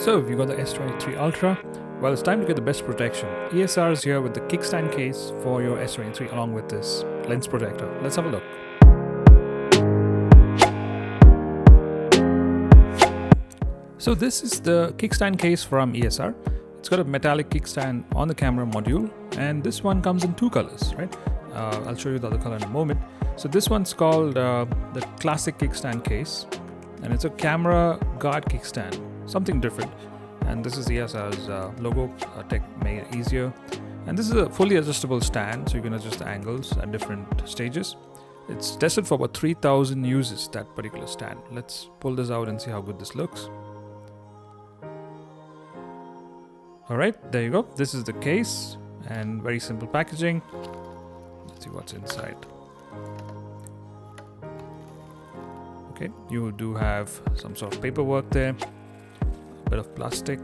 So if you got the S23 Ultra, well, it's time to get the best protection. ESR is here with the Kickstand case for your S23 along with this lens protector. Let's have a look. So this is the Kickstand case from ESR. It's got a metallic kickstand on the camera module, and this one comes in two colors, right? I'll show you the other color in a moment. So this one's called the classic kickstand case, and it's a camera guard kickstand, something different. And this is ESR's logo, tech made it easier. And this is a fully adjustable stand, so you can adjust the angles at different stages. It's tested for about 3,000 uses, that particular stand. Let's pull this out and see how good this looks. Alright, there you go. This is the case and very simple packaging. Let's see what's inside. Okay, you do have some sort of paperwork there, a bit of plastic.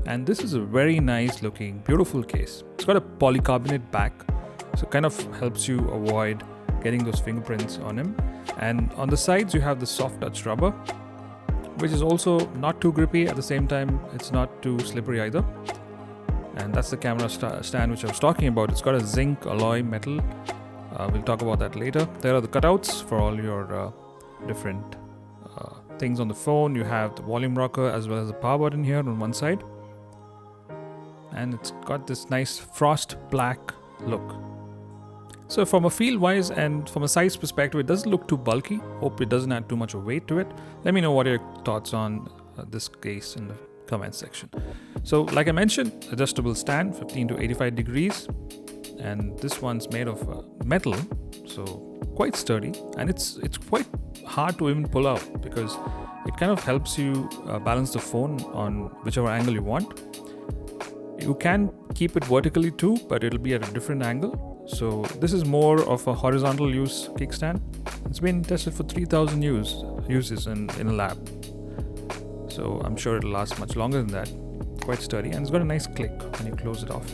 And this is a very nice looking, beautiful case. It's got a polycarbonate back, so it kind of helps you avoid getting those fingerprints on him. And on the sides, you have the soft touch rubber, which is also not too grippy. At the same time, it's not too slippery either. And that's the camera stand which I was talking about. It's got a zinc alloy metal. We'll talk about that later. There are the cutouts for all your different things on the phone. You have the volume rocker as well as the power button here on one side. And it's got this nice frost black look. So from a feel wise and from a size perspective, it doesn't look too bulky. Hope it doesn't add too much weight to it. Let me know what are your thoughts on this case in the comments section. So like I mentioned, adjustable stand, 15 to 85 degrees. And this one's made of metal, so quite sturdy. And it's quite hard to even pull out because it kind of helps you balance the phone on whichever angle you want. You can keep it vertically too, but it'll be at a different angle. So this is more of a horizontal use kickstand. It's been tested for 3,000 uses in a lab. So I'm sure it'll last much longer than that. Quite sturdy, and it's got a nice click when you close it off.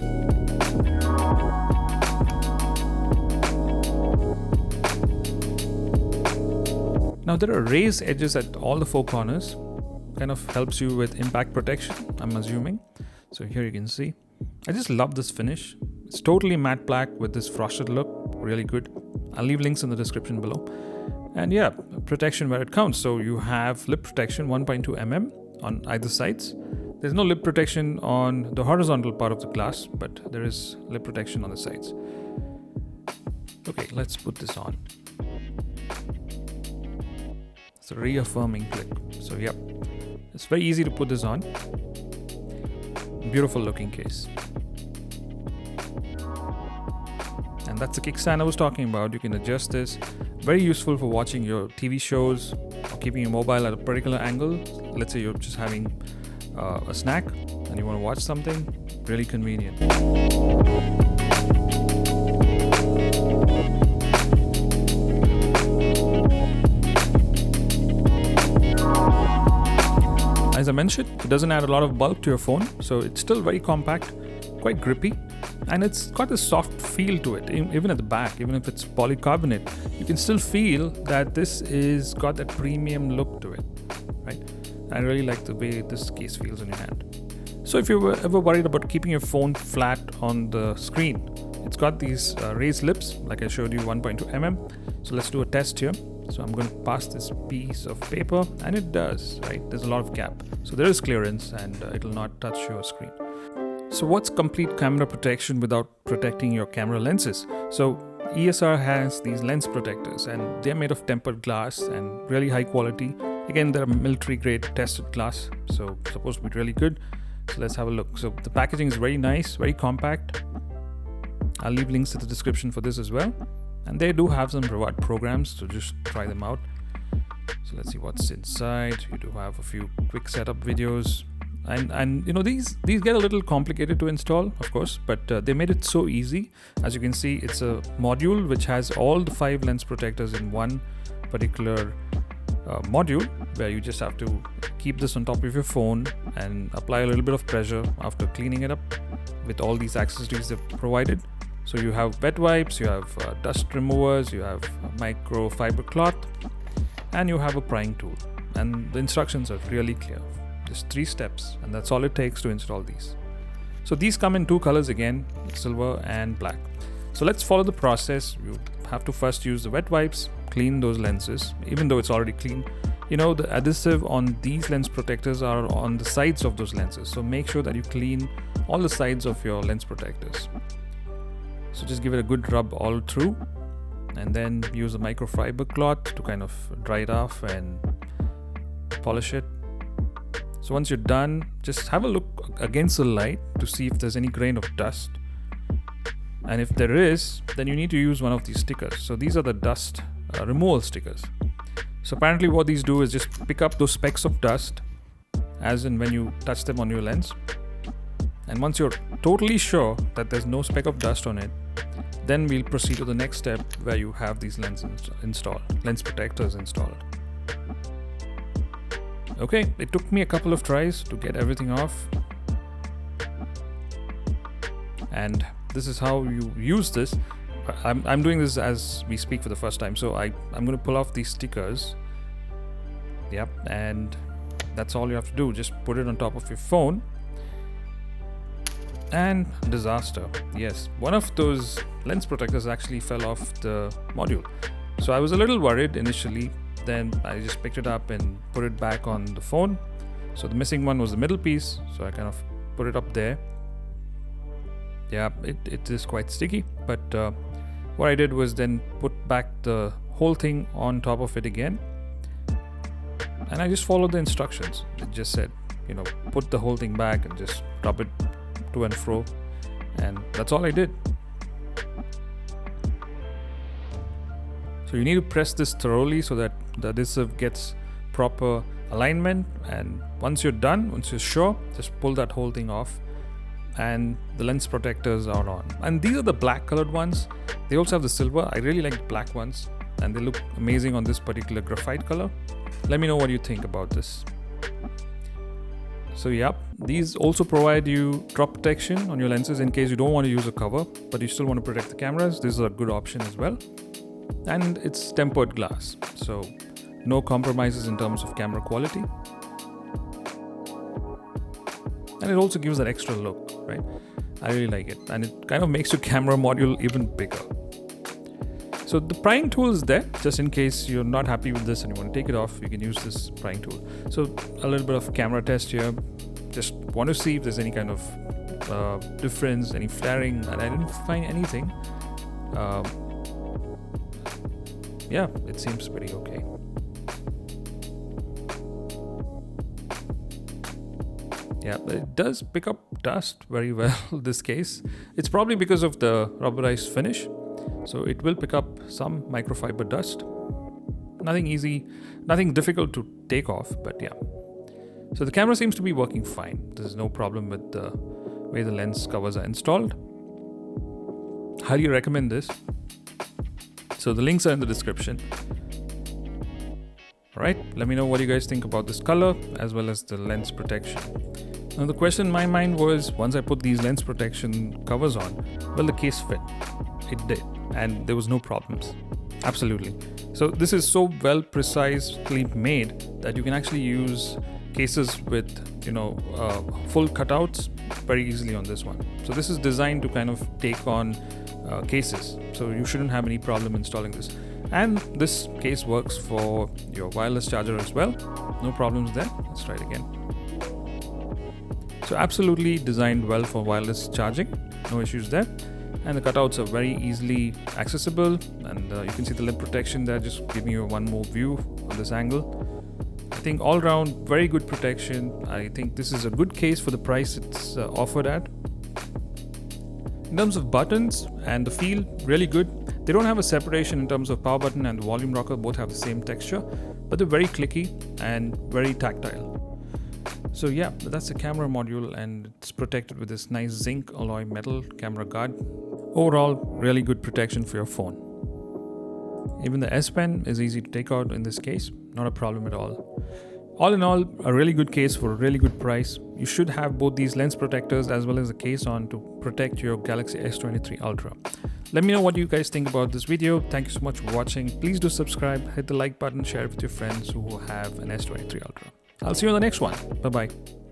Now there are raised edges at all the four corners. Kind of helps you with impact protection, I'm assuming. So here you can see. I just love this finish. It's totally matte black with this frosted look, really good. I'll leave links in the description below. And yeah, protection where it counts. So you have lip protection 1.2 mm on either sides. There's no lip protection on the horizontal part of the glass, but there is lip protection on the sides. Okay, let's put this on. It's a reaffirming click. So yeah, it's very easy to put this on. Beautiful looking case. And that's the kickstand I was talking about. You can adjust this. Very useful for watching your TV shows or keeping your mobile at a particular angle. Let's say you're just having a snack and you want to watch something. Really convenient. As I mentioned, it doesn't add a lot of bulk to your phone, so it's still very compact, quite grippy, and it's got a soft feel to it. Even at the back, even if it's polycarbonate, you can still feel that this is got that premium look to it, right? I really like the way this case feels in your hand. So if you were ever worried about keeping your phone flat on the screen, it's got these raised lips, like I showed you, 1.2 mm. So let's do a test here. So I'm going to pass this piece of paper, and it does, right? There's a lot of gap. So there is clearance, and it'll not touch your screen. So what's complete camera protection without protecting your camera lenses? So ESR has these lens protectors, and they're made of tempered glass and really high quality. Again, they're military grade tested glass, so supposed to be really good. So let's have a look. So the packaging is very nice, very compact. I'll leave links in the description for this as well. And they do have some reward programs, so just try them out. So let's see what's inside. You do have a few quick setup videos. And you know, these get a little complicated to install, of course, but they made it so easy. As you can see, it's a module which has all the 5 lens protectors in one particular module, where you just have to keep this on top of your phone and apply a little bit of pressure after cleaning it up with all these accessories they've provided. So you have wet wipes, you have dust removers, you have microfiber cloth, and you have a prying tool. And the instructions are really clear. Just 3 steps, and that's all it takes to install these. So these come in 2 colors again, silver and black. So let's follow the process. You have to first use the wet wipes, clean those lenses, even though it's already clean. You know, the adhesive on these lens protectors are on the sides of those lenses. So make sure that you clean all the sides of your lens protectors. So just give it a good rub all through, and then use a microfiber cloth to kind of dry it off and polish it. So once you're done, just have a look against the light to see if there's any grain of dust. And if there is, then you need to use one of these stickers. So these are the dust removal stickers. So apparently what these do is just pick up those specks of dust as in when you touch them on your lens. And once you're totally sure that there's no speck of dust on it, then we'll proceed to the next step where you have these lens protectors installed. Okay, it took me a couple of tries to get everything off. And this is how you use this. I'm doing this as we speak for the first time. So I'm going to pull off these stickers. Yep, and that's all you have to do. Just put it on top of your phone. And disaster. Yes, one of those lens protectors actually fell off the module. So I was a little worried initially. Then I just picked it up and put it back on the phone. So the missing one was the middle piece. So I kind of put it up there. Yeah, it is quite sticky, but what I did was then put back the whole thing on top of it again, and I just followed the instructions. It just said, you know, put the whole thing back and just rub it to and fro, and that's all I did. So you need to press this thoroughly so that the adhesive gets proper alignment, and once you're done, once you're sure, just pull that whole thing off, and the lens protectors are on. And these are the black colored ones. They also have the silver. I really like the black ones, and they look amazing on this particular graphite color. Let me know what you think about this. So yep, these also provide you drop protection on your lenses in case you don't want to use a cover, but you still want to protect the cameras. This is a good option as well. And it's tempered glass, so no compromises in terms of camera quality. And it also gives that extra look, right? I really like it, and it kind of makes your camera module even bigger. So the prying tool is there, just in case you're not happy with this and you want to take it off, you can use this prying tool. So a little bit of camera test here. Just want to see if there's any kind of difference, any flaring, and I didn't find anything. Yeah, it seems pretty okay. Yeah, but it does pick up dust very well this case. It's probably because of the rubberized finish. So it will pick up some microfiber dust. Nothing easy, nothing difficult to take off, but yeah. So the camera seems to be working fine. There's no problem with the way the lens covers are installed. Highly recommend this. So the links are in the description. Alright, let me know what you guys think about this color as well as the lens protection. Now the question in my mind was, once I put these lens protection covers on, will the case fit? It did, and there was no problems. Absolutely. So this is so well precisely made that you can actually use cases with, full cutouts very easily on this one. So this is designed to kind of take on cases. So you shouldn't have any problem installing this. And this case works for your wireless charger as well. No problems there. Let's try it again. So absolutely designed well for wireless charging. No issues there. And the cutouts are very easily accessible. And you can see the lip protection there. Just giving you one more view on this angle. I think all around very good protection. I think this is a good case for the price it's offered at. In terms of buttons and the feel, really good. They don't have a separation in terms of power button and the volume rocker. Both have the same texture, but they're very clicky and very tactile. So yeah, that's the camera module, and it's protected with this nice zinc alloy metal camera guard. Overall, really good protection for your phone. Even the S Pen is easy to take out in this case, not a problem at all. All in all, a really good case for a really good price. You should have both these lens protectors as well as a case on to protect your Galaxy S23 Ultra. Let me know what you guys think about this video. Thank you so much for watching. Please do subscribe, hit the like button, share it with your friends who have an S23 Ultra. I'll see you on the next one. Bye bye.